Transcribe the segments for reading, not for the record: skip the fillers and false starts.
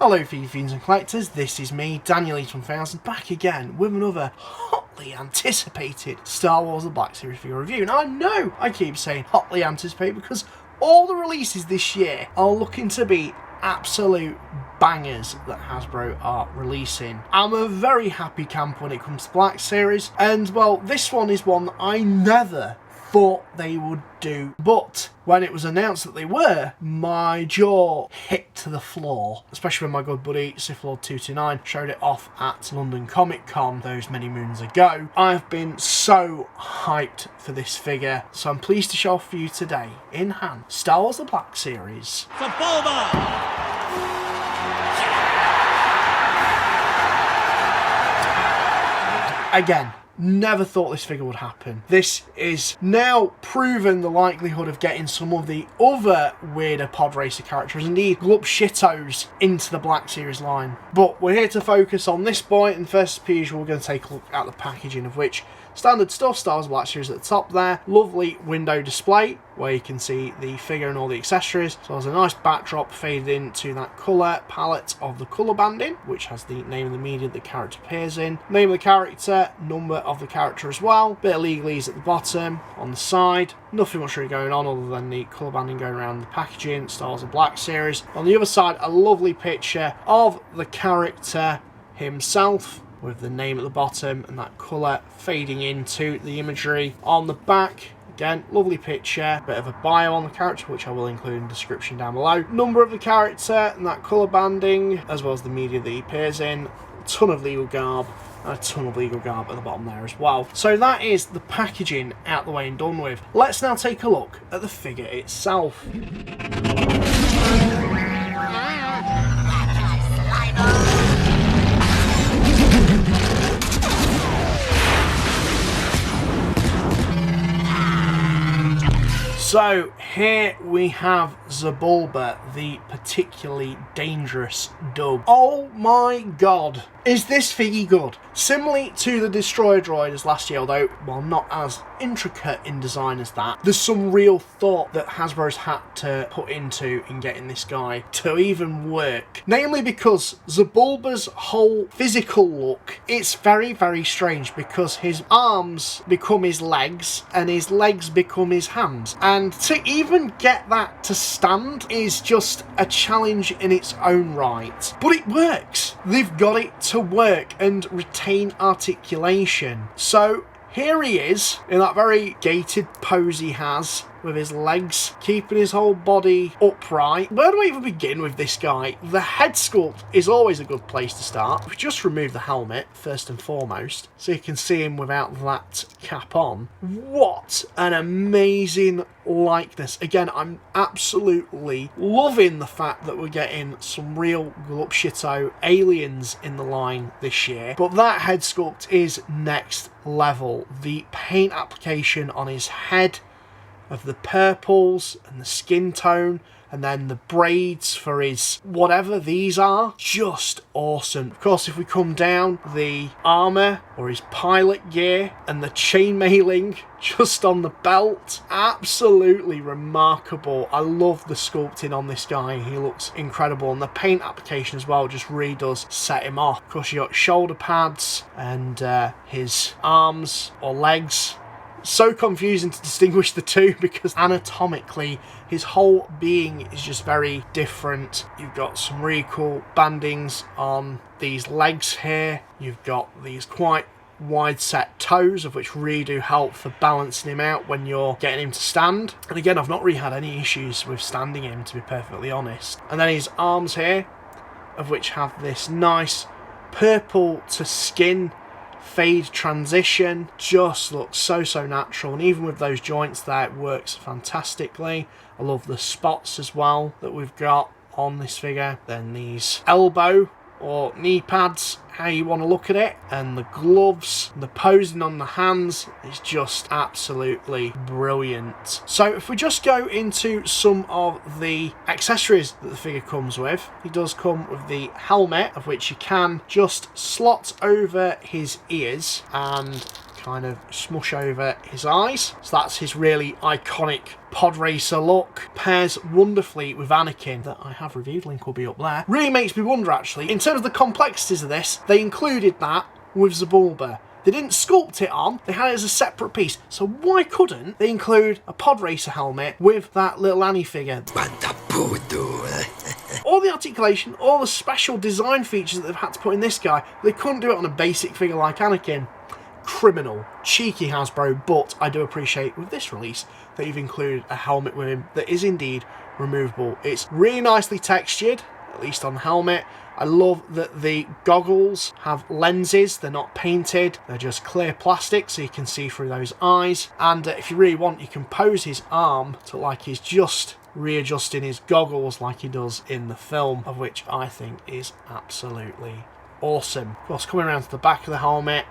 Hello FIGGIE fiends and collectors, this is me, Daniel 1000, back again with another hotly anticipated Star Wars The Black Series figure review. And I know I keep saying hotly anticipated because all the releases this year are looking to be absolute bangers that Hasbro are releasing. I'm a very happy camp when it comes to Black Series, and well, this one is one that I never thought they would do, but when it was announced that they were, my jaw hit to the floor, especially when my good buddy Sith Lord 229 showed it off at London Comic Con those many moons ago. I've been so hyped for this figure, so I'm pleased to show off for you today in hand Star Wars The Black Series. Sebulba! Again, never thought this figure would happen. This is now proven the likelihood of getting some of the other weirder Podracer characters, indeed Glup Shittos, into the Black Series line. But we're here to focus on this boy, and first as usual we're going to take a look at the packaging, of which standard stuff, Star Wars Black Series at the top there, lovely window display where you can see the figure and all the accessories. So there's a nice backdrop faded into that colour palette of the colour banding, which has the name of the media the character appears in, name of the character, number of the character as well, bit of legalese at the bottom, on the side, nothing much really going on other than the colour banding going around the packaging, Star Wars The Black Series. On the other side, a lovely picture of the character himself, with the name at the bottom and that colour fading into the imagery on the back. Again, lovely picture, bit of a bio on the character, which I will include in the description down below. Number of the character and that colour banding, as well as the media that he appears in. A ton of legal garb, and a ton of legal garb at the bottom there as well. So that is the packaging out the way and done with. Let's now take a look at the figure itself. So here we have Sebulba, the particularly dangerous dub. Oh my god, is this figgy good? Similarly to the Destroyer droid as last year, although, well, not as intricate in design as that, there's some real thought that Hasbro's had to put into in getting this guy to even work. Namely because Sebulba's whole physical look, it's very, very strange because his arms become his legs and his legs become his hands. And to even get that to stand is just a challenge in its own right. But it works. They've got it to work and retain articulation. So here he is in that very gated pose he has, with his legs keeping his whole body upright. Where do I even begin with this guy? The head sculpt is always a good place to start. We just remove the helmet first and foremost, so you can see him without that cap on. What an amazing likeness. Again, I'm absolutely loving the fact that we're getting some real Glup Shitto aliens in the line this year. But that head sculpt is next level. The paint application on his head, of the purples and the skin tone, and then the braids for his whatever these are, just awesome. Of course, if we come down, the armour or his pilot gear and the chainmailing just on the belt, absolutely remarkable. I love the sculpting on this guy. He looks incredible, and the paint application as well just really does set him off. Of course, you got shoulder pads and his arms or legs. So confusing to distinguish the two because anatomically his whole being is just very different. You've got some really cool bandings on these legs here. You've got these quite wide set toes, of which really do help for balancing him out when you're getting him to stand. And again, I've not really had any issues with standing him, to be perfectly honest. And then his arms here, of which have this nice purple to skin fade transition, just looks so natural, and even with those joints there it works fantastically. I love the spots as well that we've got on this figure. Then these elbow or knee pads, how you want to look at it, and the gloves, the posing on the hands is just absolutely brilliant. So if we just go into some of the accessories that the figure comes with, he does come with the helmet, of which you can just slot over his ears and kind of smush over his eyes. So that's his really iconic Podracer look. Pairs wonderfully with Anakin, that I have reviewed, link will be up there. Really makes me wonder, actually, in terms of the complexities of this, they included that with Sebulba. They didn't sculpt it on, they had it as a separate piece. So why couldn't they include a Podracer helmet with that little Annie figure? All the articulation, all the special design features that they've had to put in this guy, they couldn't do it on a basic figure like Anakin. Criminal. Cheeky Hasbro, but I do appreciate with this release that you've included a helmet with him that is indeed removable. It's really nicely textured, at least on the helmet. I love that the goggles have lenses, they're not painted, they're just clear plastic so you can see through those eyes. And if you really want, you can pose his arm to like he's just readjusting his goggles like he does in the film, of which I think is absolutely awesome. Of course, coming around to the back of the helmet,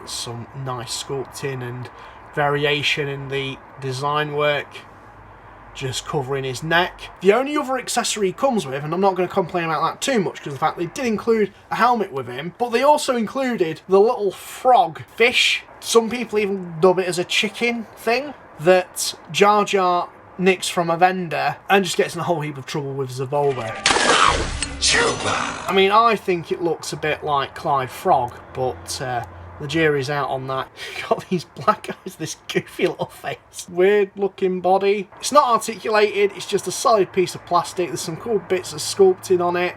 some nice sculpting and variation in the design work, just covering his neck. The only other accessory he comes with, and I'm not going to complain about that too much because of the fact they did include a helmet with him, but they also included the little frog fish. Some people even dub it as a chicken thing that Jar Jar nicks from a vendor and just gets in a whole heap of trouble with Sebulba. I mean, I think it looks a bit like Clyde Frog, but the jury's out on that. Got these black eyes, this goofy little face. Weird looking body. It's not articulated, it's just a solid piece of plastic. There's some cool bits of sculpting on it.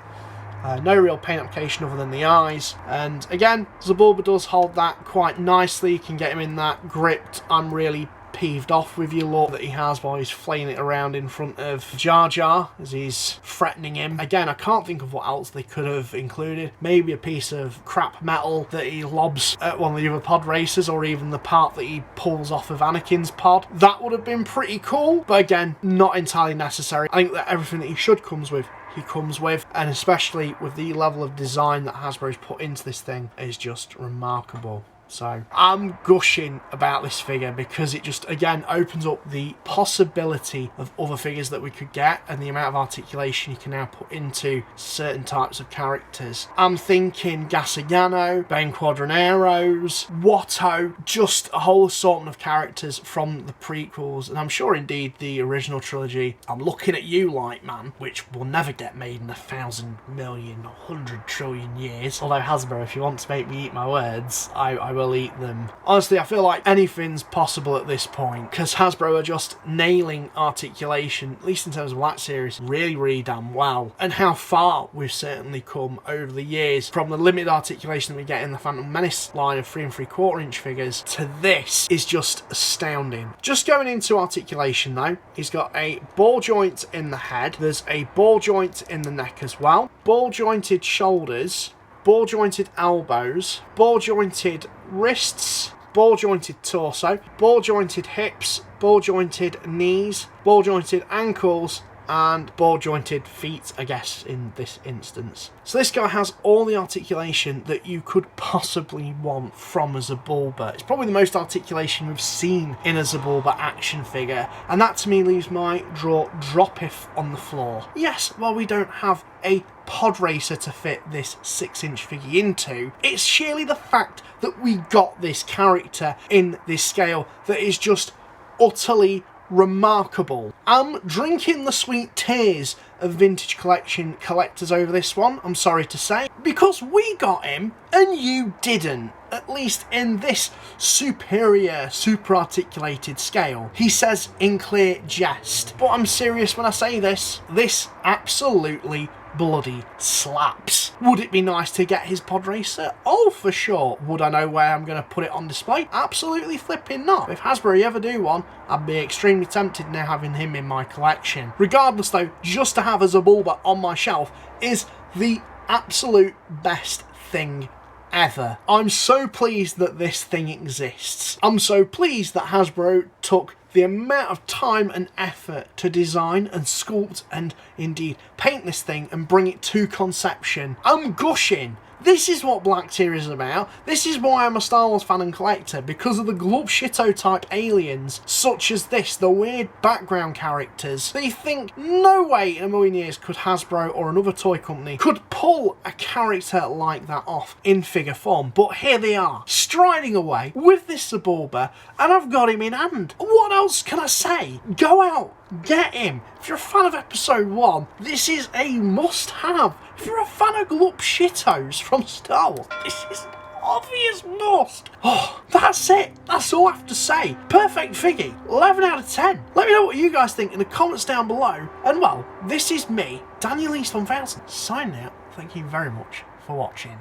No real paint application other than the eyes. And again, Sebulba does hold that quite nicely. You can get him in that gripped, I'm really peeved off with you look that he has while he's flailing it around in front of Jar Jar as he's threatening him. Again, I can't think of what else they could have included. Maybe a piece of crap metal that he lobs at one of the other pod racers, or even the part that he pulls off of Anakin's pod. That would have been pretty cool, but again, not entirely necessary. I think that everything that he should comes with, he comes with, and especially with the level of design that Hasbro's put into this thing is just remarkable. So I'm gushing about this figure because it just, again, opens up the possibility of other figures that we could get and the amount of articulation you can now put into certain types of characters. I'm thinking Gassagano, Ben Quadraneros, Watto, just a whole assortment of characters from the prequels, and I'm sure indeed the original trilogy. I'm looking at you, Light Man, which will never get made in 1,000 million, 100 trillion years. Although Hasbro, if you want to make me eat my words, I will eat them. Honestly, I feel like anything's possible at this point because Hasbro are just nailing articulation, at least in terms of Black Series, really damn well. And how far we've certainly come over the years from the limited articulation that we get in the Phantom Menace line of 3 3/4 inch figures to this is just astounding. Just going into articulation though, he's got a ball joint in the head, there's a ball joint in the neck as well, ball jointed shoulders, ball jointed elbows, ball jointed wrists, ball jointed torso, ball jointed hips, ball jointed knees, ball jointed ankles, and ball jointed feet, I guess, in this instance. So this guy has all the articulation that you could possibly want from a Sebulba. It's probably the most articulation we've seen in a Sebulba action figure, and that to me leaves my jaw droppeth on the floor. Yes, while we don't have a Podracer to fit this 6-inch figure into, it's sheerly the fact that we got this character in this scale that is just utterly remarkable. I'm drinking the sweet tears of vintage collection collectors over this one, I'm sorry to say, because we got him and you didn't, at least in this superior, super articulated scale. He says in clear jest, but I'm serious when I say this absolutely bloody slaps. Would it be nice to get his Podracer? Oh, for sure. Would I know where I'm going to put it on display? Absolutely flipping not. If Hasbro ever do one, I'd be extremely tempted now having him in my collection. Regardless though, just to have a Sebulba on my shelf is the absolute best thing ever. I'm so pleased that this thing exists. I'm so pleased that Hasbro took the amount of time and effort to design and sculpt and indeed paint this thing and bring it to conception. I'm gushing This is what Black Tier is about. This is why I'm a Star Wars fan and collector, because of the glub shito type aliens such as this, the weird background characters that you think no way in a million years could Hasbro or another toy company could pull a character like that off in figure form. But here they are, striding away with this Sebulba, and I've got him in hand. What else can I say? Go out, get him. If you're a fan of episode 1, this is a must-have. If you're a fan of glub shitos from Star Wars, this is an obvious must. Oh, that's it. That's all I have to say. Perfect figgy. 11 out of 10. Let me know what you guys think in the comments down below. And well, this is me, Daniel East 1000, signing out. Thank you very much for watching.